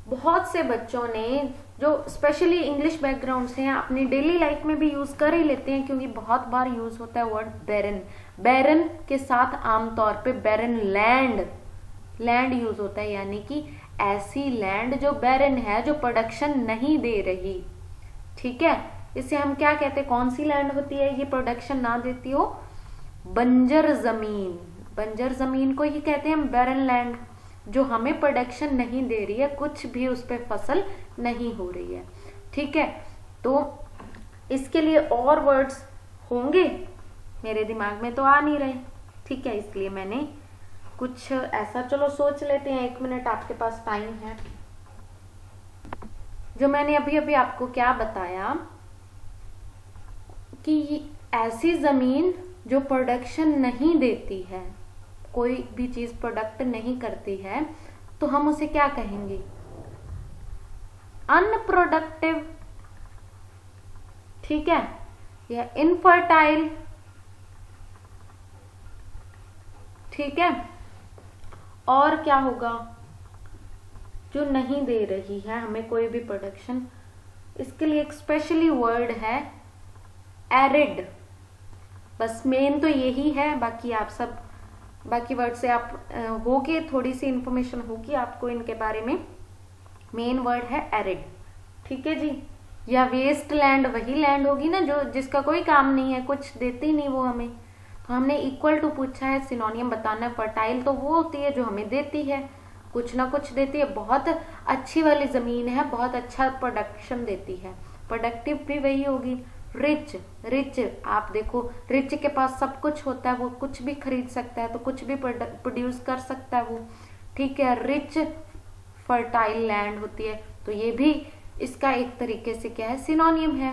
बहुत से बच्चों ने जो स्पेशली इंग्लिश बैकग्राउंड से हैं अपनी डेली लाइफ में भी यूज कर ही लेते हैं, क्योंकि बहुत बार यूज होता है वर्ड बैरन। बैरन के साथ आमतौर पे बैरन लैंड, लैंड यूज होता है, यानी कि ऐसी लैंड जो बैरन है, जो प्रोडक्शन नहीं दे रही, ठीक है। इसे हम क्या कहते हैं, कौन सी लैंड होती है ये प्रोडक्शन ना देती हो? बंजर जमीन, बंजर जमीन को ही कहते हैं हम बैरन लैंड, जो हमें प्रोडक्शन नहीं दे रही है, कुछ भी उस पर फसल नहीं हो रही है, ठीक है। तो इसके लिए और वर्ड्स होंगे, मेरे दिमाग में तो आ नहीं रहे, ठीक है, इसलिए मैंने कुछ ऐसा, चलो सोच लेते हैं, 1 मिनट आपके पास टाइम है। जो मैंने अभी अभी आपको क्या बताया कि ऐसी जमीन जो प्रोडक्शन नहीं देती है, कोई भी चीज प्रोडक्ट नहीं करती है, तो हम उसे क्या कहेंगे? अनप्रोडक्टिव, ठीक है, या इनफर्टाइल, ठीक है। और क्या होगा? जो नहीं दे रही है हमें कोई भी प्रोडक्शन, इसके लिए एक स्पेशली वर्ड है एरिड। बस मेन तो यही है, बाकी आप सब बाकी वर्ड से आप होके थोड़ी सी इंफॉर्मेशन होगी आपको इनके बारे में। मेन वर्ड है एरिड, ठीक है जी। या वेस्ट लैंड वही लैंड होगी ना जो जिसका कोई काम नहीं है, कुछ देती नहीं वो हमें, तो हमने इक्वल टू पूछा है, सिनोनियम बताना है। फर्टाइल तो वो होती है जो हमें देती है, कुछ ना कुछ देती है, बहुत अच्छी वाली जमीन है, बहुत अच्छा प्रोडक्शन देती है। प्रोडक्टिव भी वही होगी। रिच, रिच आप देखो, रिच के पास सब कुछ होता है, वो कुछ भी खरीद सकता है, तो कुछ भी प्रोड्यूस कर सकता है वो, ठीक है। रिच फर्टाइल लैंड होती है, तो ये भी इसका एक तरीके से क्या है, सिनोनियम है।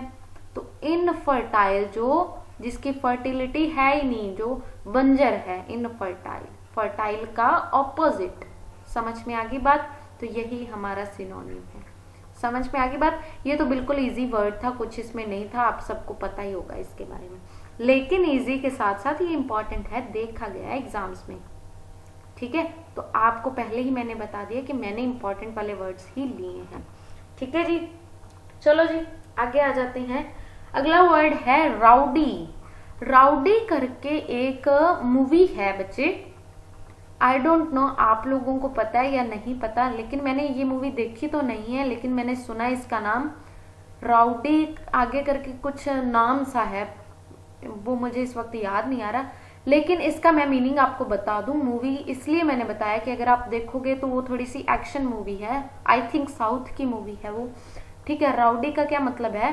तो इनफर्टाइल जो जिसकी फर्टिलिटी है ही नहीं, जो बंजर है, इनफर्टाइल, फर्टाइल का ऑपोजिट। समझ में आ गई बात? तो यही हमारा सिनोनिम है। समझ में आ गई बात? ये तो बिल्कुल इजी वर्ड था, कुछ इसमें नहीं था, आप सबको पता ही होगा इसके बारे में, लेकिन इजी के साथ साथ ये इंपॉर्टेंट है, देखा गया है एग्जाम्स में, ठीक है। तो आपको पहले ही मैंने बता दिया कि मैंने इंपॉर्टेंट वाले वर्ड्स ही लिए हैं, ठीक है जी। चलो जी आगे आ जाते हैं। अगला वर्ड है राउडी। राउडी करके एक मूवी है बच्चे, आई डोंट नो आप लोगों को पता है या नहीं पता, लेकिन मैंने ये मूवी देखी तो नहीं है, लेकिन मैंने सुना इसका नाम राउडी, आगे करके कुछ नाम सा है, वो मुझे इस वक्त याद नहीं आ रहा, लेकिन इसका मैं मीनिंग आपको बता दूं। मूवी इसलिए मैंने बताया कि अगर आप देखोगे तो वो थोड़ी सी एक्शन मूवी है, आई थिंक साउथ की मूवी है वो, ठीक है। राउडी का क्या मतलब है?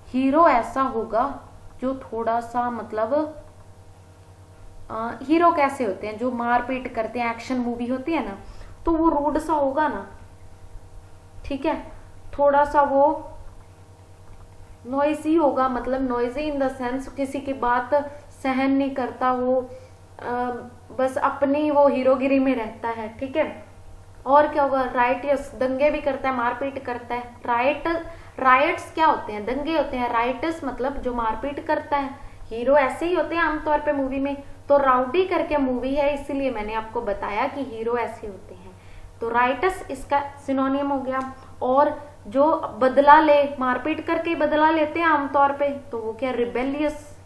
हीरो ऐसा होगा जो थोड़ा सा मतलब हीरो कैसे होते हैं, जो मारपीट करते हैं, एक्शन मूवी होती है ना, तो वो रूड सा होगा ना, ठीक है, थोड़ा सा वो नॉइजी होगा, मतलब नॉइजी इन द सेंस किसी की बात सहन नहीं करता, वो बस अपनी वो हीरोगिरी में रहता है, ठीक है। और क्या होगा? राइटियस, दंगे भी करता है, मारपीट करता है। राइट्स क्या होते हैं? दंगे होते हैं। राइटस मतलब जो मारपीट करता है, हीरो ऐसे ही होते हैं आमतौर पे मूवी में। तो राउडी करके मूवी है, इसीलिए मैंने आपको बताया कि हीरो ऐसे होते हैं। तो राइटस इसका सिनोनियम हो गया। और जो बदला ले, मारपीट करके बदला लेते हैं आमतौर पे, तो वो क्या रिबेलियस,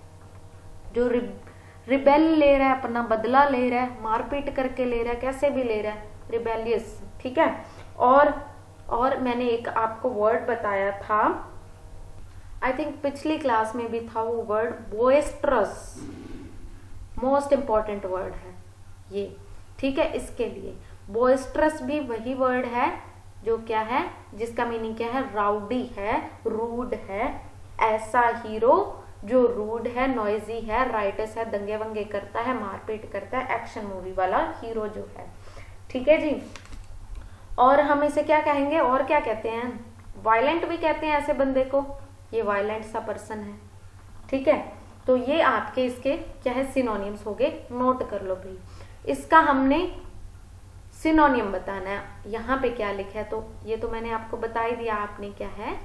जो रिबेल ले रहा है, अपना बदला ले रहा है, मारपीट करके ले रहा है, कैसे भी ले रहा है, रिबेलियस, ठीक है। और मैंने एक आपको वर्ड बताया था, आई थिंक पिछली क्लास में भी था वो वर्ड, बोएस्ट्रस, मोस्ट इंपॉर्टेंट वर्ड है ये, ठीक है। इसके लिए बोएस्ट्रस भी वही वर्ड है जो क्या है, जिसका मीनिंग क्या है, राउडी है, रूड है, ऐसा हीरो जो रूड है, नॉइजी है, राइटस है, दंगे वंगे करता है, मारपीट करता है, एक्शन मूवी वाला हीरो जो है, ठीक है जी। और हम इसे क्या कहेंगे, और क्या कहते हैं, वायलेंट भी कहते हैं ऐसे बंदे को, ये वायलेंट सा पर्सन है, ठीक है। तो ये आपके इसके क्या है, सिनोनिम्स हो गए, नोट कर लो भाई। इसका हमने सिनोनिम बताना है, यहाँ पे क्या लिखा है, तो ये तो मैंने आपको बता ही दिया, आपने क्या है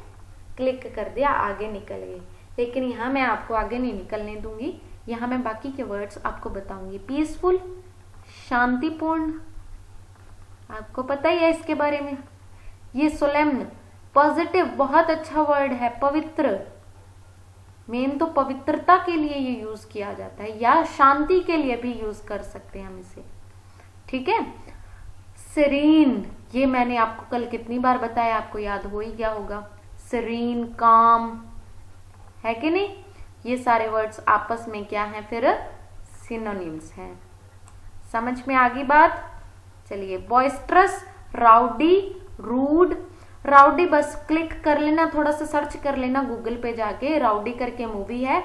क्लिक कर दिया, आगे निकल गए। लेकिन यहाँ मैं आपको आगे नहीं निकलने दूंगी, यहाँ मैं बाकी के वर्ड्स आपको बताऊंगी। पीसफुल, शांतिपूर्ण, आपको पता ही है इसके बारे में। ये सोलेम्न, पॉजिटिव, बहुत अच्छा वर्ड है। पवित्र, मेन तो पवित्रता के लिए ये यूज किया जाता है, या शांति के लिए भी यूज कर सकते हैं हम इसे, ठीक है। सेरीन, ये मैंने आपको कल कितनी बार बताया, आपको याद हो ही गया होगा। सेरीन, काम, है कि नहीं। ये सारे वर्ड्स आपस में क्या हैं, फिर सिनोनिम्स हैं। समझ में आ गई बात। चलिए, बॉइस्ट्रस, राउडी, रूड। राउडी बस क्लिक कर लेना, थोड़ा सा सर्च कर लेना गूगल पे जाके, राउडी करके मूवी है,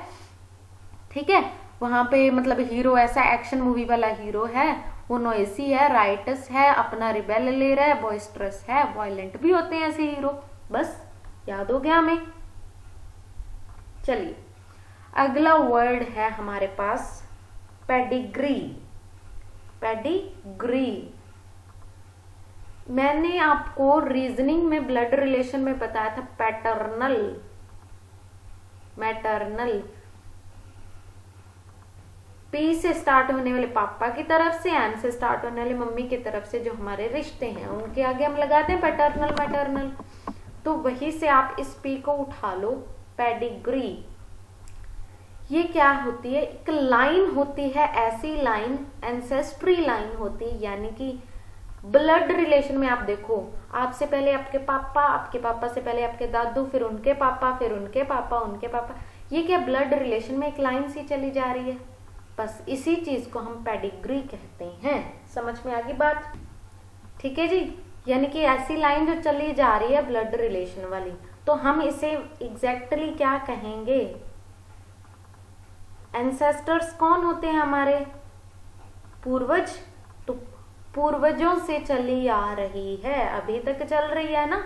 ठीक है। वहां पे मतलब हीरो ऐसा एक्शन मूवी वाला हीरो है, वो नोएसी है, राइटस है, अपना रिबेल ले रहा है, बॉइस्ट्रस है, वायलेंट भी होते हैं ऐसे हीरो। बस याद हो गया हमें। चलिए, अगला वर्ड है हमारे पास पेडिग्री। पेडिग्री मैंने आपको रीजनिंग में ब्लड रिलेशन में बताया था, पैटर्नल, मैटरनल। पी से स्टार्ट होने वाले पापा की तरफ से, एम से स्टार्ट होने वाले मम्मी की तरफ से जो हमारे रिश्ते हैं, उनके आगे हम लगाते हैं पैटर्नल, मैटरनल। तो वही से आप इस पी को उठा लो, पेडिग्री। ये क्या होती है, एक लाइन होती है, ऐसी लाइन, एंसेस्ट्री लाइन होती है, यानी कि ब्लड रिलेशन में आप देखो, आपसे पहले आपके पापा से पहले आपके दादू, फिर उनके पापा, फिर उनके पापा, उनके पापा। ये क्या ब्लड रिलेशन में एक लाइन सी चली जा रही है, बस इसी चीज को हम पेडिग्री कहते हैं। समझ में आ गई बात, ठीक है जी। यानी कि ऐसी लाइन जो चली जा रही है ब्लड रिलेशन वाली, तो हम इसे एग्जैक्टली क्या कहेंगे, एंसेस्टर्स कौन होते हैं हमारे, पूर्वज। तो पूर्वजों से चली आ रही है, अभी तक चल रही है ना।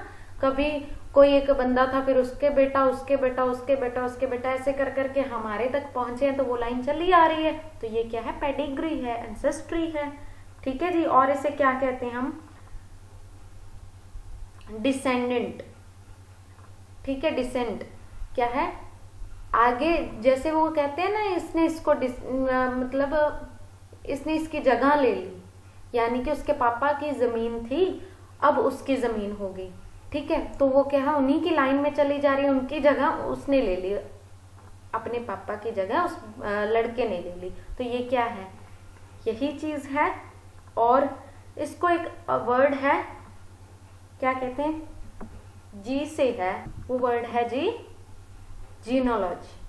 कभी कोई एक बंदा था, फिर उसके बेटा, उसके बेटा, उसके बेटा, उसके बेटा, ऐसे कर करके हमारे तक पहुंचे हैं, तो वो लाइन चली आ रही है। तो ये क्या है, पेडिग्री है, एंसेस्ट्री है, ठीक है जी। और इसे क्या कहते हैं हम, डिसेंडेंट, ठीक है। डिसेंड क्या है, आगे, जैसे वो कहते हैं ना, इसने इसको मतलब इसने इसकी जगह ले ली, यानी कि उसके पापा की जमीन थी, अब उसकी जमीन हो गई, ठीक है। तो वो क्या है, उन्हीं की लाइन में चली जा रही है, उनकी जगह उसने ले ली, अपने पापा की जगह उस लड़के ने ले ली। तो ये क्या है, यही चीज है। और इसको एक वर्ड है, क्या कहते हैं, जी से है, वो वर्ड है जी, जीनोलॉजी।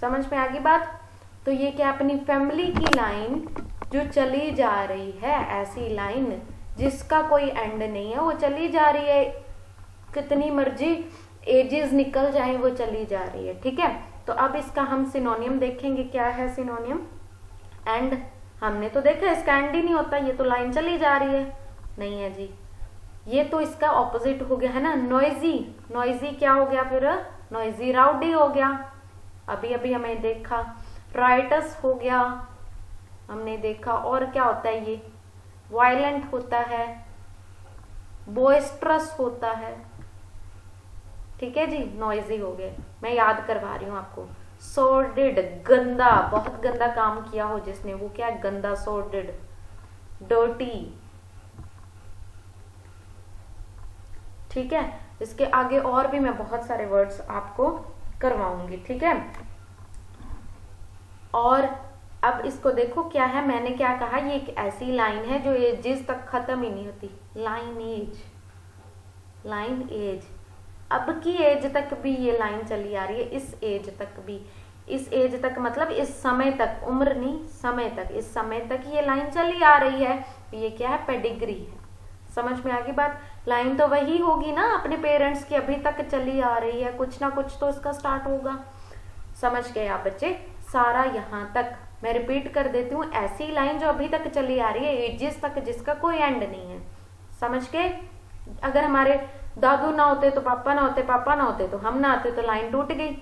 समझ में आ गई बात। तो ये क्या, अपनी फैमिली की लाइन जो चली जा रही है, ऐसी लाइन जिसका कोई एंड नहीं है, वो चली जा रही है, कितनी मर्जी एजेस निकल जाए वो चली जा रही है, ठीक है। तो अब इसका हम सिनोनियम देखेंगे, क्या है सिनोनियम, एंड। हमने तो देखा इसका एंड ही नहीं होता, ये तो लाइन चली जा रही है, नहीं है जी। ये तो इसका ऑपोजिट हो गया है ना, नॉइजी। नॉइजी क्या हो गया फिर, नॉइजी राउडी हो गया, अभी अभी हमें देखा। राइटस हो गया, हमने देखा। और क्या होता है, ये वायलेंट होता है, बोइस्ट्रस होता है, ठीक है जी। नॉइजी हो गए, मैं याद करवा रही हूं आपको। सॉर्डेड, गंदा, बहुत गंदा काम किया हो जिसने, वो क्या है, गंदा, सॉर्डेड, डर्टी। ठीक है। इसके आगे और भी मैं बहुत सारे वर्ड्स आपको करवाऊंगी, ठीक है। और अब इसको देखो क्या है, मैंने क्या कहा, ये एक ऐसी लाइन है जो एजेस तक खत्म ही नहीं होती। लाइन एज, अब की एज तक भी ये लाइन चली आ रही है, इस एज तक भी, इस एज तक मतलब इस समय तक, उम्र नहीं समय तक, इस समय तक ये लाइन चली आ रही है। ये क्या है, पेडिग्री है। समझ में आ गई बात। लाइन तो वही होगी ना अपने पेरेंट्स की, अभी तक चली आ रही है, कुछ ना कुछ तो इसका स्टार्ट होगा। समझ गए आप बच्चे, सारा यहाँ तक मैं रिपीट कर देती हूँ, ऐसी लाइन जो अभी तक चली आ रही है एजेस तक, जिसका कोई एंड नहीं है। समझ गए। अगर हमारे दादू ना होते तो पापा ना होते, पापा ना होते तो हम ना आते, तो लाइन टूट गई,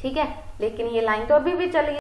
ठीक है। लेकिन ये लाइन तो अभी भी चली